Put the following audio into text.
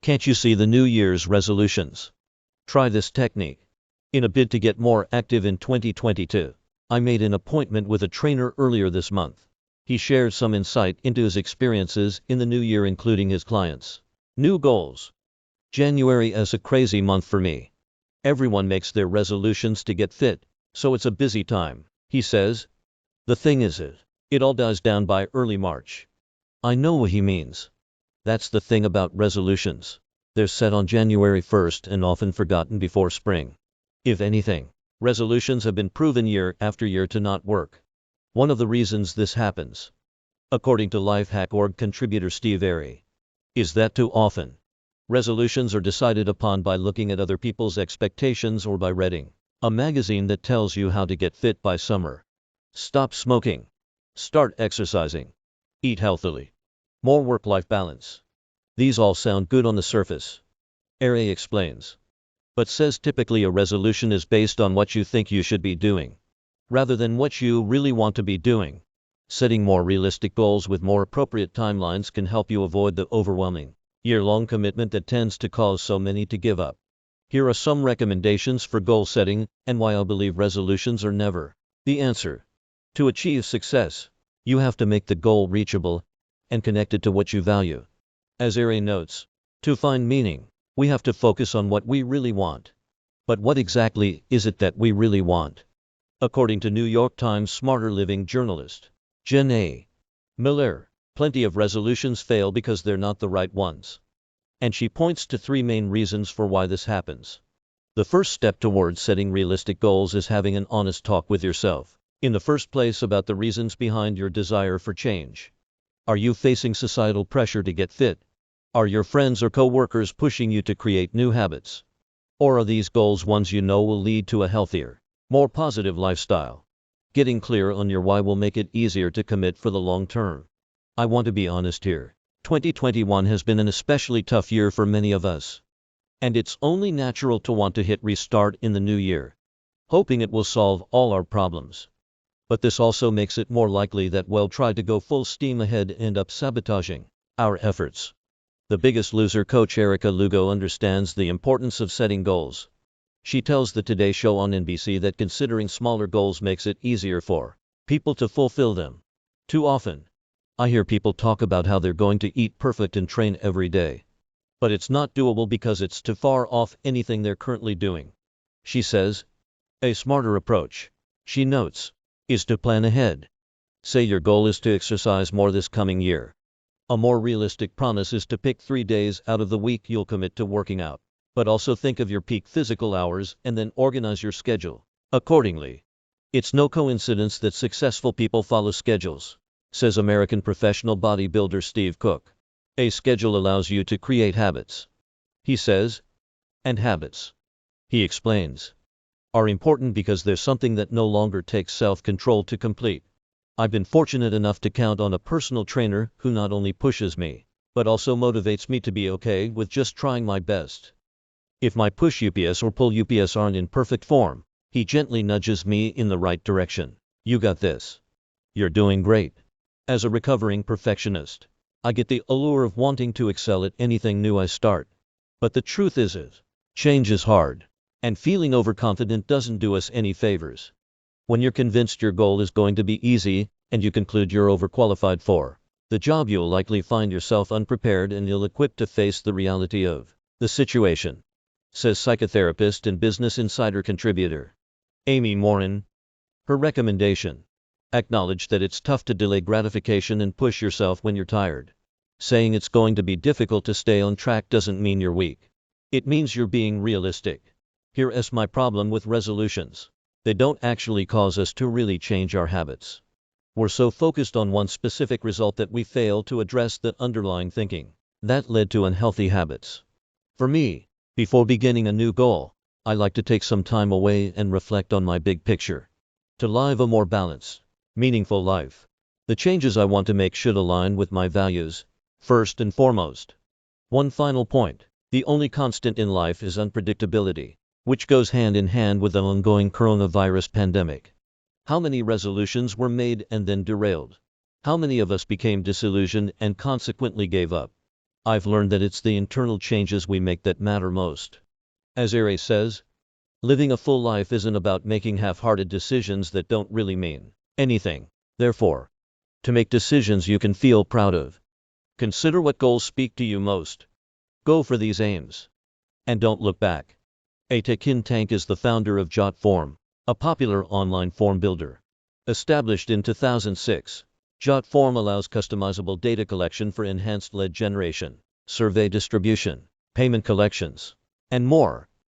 Can't you see the New Year's resolutions? Try this technique. In a bid to get more active in 2022, I made an appointment with a trainer earlier this month. He shared some insight into his experiences in the new year, including his clients' new goals. January is a crazy month for me. Everyone makes their resolutions to get fit, so it's a busy time, he says. The thing is it all dies down by early March. I know what he means. That's the thing about resolutions. They're set on January 1st and often forgotten before spring. If anything, resolutions have been proven year after year to not work. One of the reasons this happens, according to Lifehack.org contributor Steve Errey, is that too often, resolutions are decided upon by looking at other people's expectations or by reading a magazine that tells you how to get fit by summer. Stop smoking. Start exercising. Eat healthily. More work-life balance. These all sound good on the surface, Errey explains, but says typically a resolution is based on what you think you should be doing, rather than what you really want to be doing. Setting more realistic goals with more appropriate timelines can help you avoid the overwhelming, year-long commitment that tends to cause so many to give up. Here are some recommendations for goal setting and why I believe resolutions are never the answer. To achieve success, you have to make the goal reachable and connected to what you value. As Errey notes, to find meaning, we have to focus on what we really want. But what exactly is it that we really want? According to New York Times Smarter Living journalist Jen A. Miller, plenty of resolutions fail because they're not the right ones. And she points to three main reasons for why this happens. The first step towards setting realistic goals is having an honest talk with yourself, in the first place, about the reasons behind your desire for change. Are you facing societal pressure to get fit? Are your friends or co-workers pushing you to create new habits? Or are these goals ones you know will lead to a healthier, more positive lifestyle? Getting clear on your why will make it easier to commit for the long term. I want to be honest here. 2021 has been an especially tough year for many of us. And it's only natural to want to hit restart in the new year, hoping it will solve all our problems. But this also makes it more likely that we'll try to go full steam ahead and end up sabotaging our efforts. The Biggest Loser coach Erica Lugo understands the importance of setting goals. She tells the Today Show on NBC that considering smaller goals makes it easier for people to fulfill them. Too often, I hear people talk about how they're going to eat perfect and train every day. But it's not doable because it's too far off anything they're currently doing. She says, a smarter approach, she notes, is to plan ahead. Say your goal is to exercise more this coming year. A more realistic promise is to pick 3 days out of the week you'll commit to working out. But also think of your peak physical hours and then organize your schedule accordingly. It's no coincidence that successful people follow schedules, says American professional bodybuilder Steve Cook. A schedule allows you to create habits, he says. And habits, he explains, are important because there's something that no longer takes self-control to complete. I've been fortunate enough to count on a personal trainer who not only pushes me, but also motivates me to be okay with just trying my best. If my push UPS or pull UPS aren't in perfect form, he gently nudges me in the right direction. You got this. You're doing great. As a recovering perfectionist, I get the allure of wanting to excel at anything new I start. But the truth is change is hard, and feeling overconfident doesn't do us any favors. When you're convinced your goal is going to be easy, and you conclude you're overqualified for the job, you'll likely find yourself unprepared and ill-equipped to face the reality of the situation, says psychotherapist and Business Insider contributor Amy Morin. Her recommendation: acknowledge that it's tough to delay gratification and push yourself when you're tired. Saying it's going to be difficult to stay on track doesn't mean you're weak. It means you're being realistic. Here is my problem with resolutions. They don't actually cause us to really change our habits. We're so focused on one specific result that we fail to address the underlying thinking that led to unhealthy habits. For me, before beginning a new goal, I like to take some time away and reflect on my big picture. To live a more balanced, meaningful life, the changes I want to make should align with my values, first and foremost. One final point: the only constant in life is unpredictability, which goes hand in hand with the ongoing coronavirus pandemic. How many resolutions were made and then derailed? How many of us became disillusioned and consequently gave up? I've learned that it's the internal changes we make that matter most. As Errey says, living a full life isn't about making half-hearted decisions that don't really mean anything. Therefore, to make decisions you can feel proud of, consider what goals speak to you most. Go for these aims. And don't look back. Atakin Tank is the founder of JotForm, a popular online form builder. Established in 2006, JotForm allows customizable data collection for enhanced lead generation, survey distribution, payment collections, and more.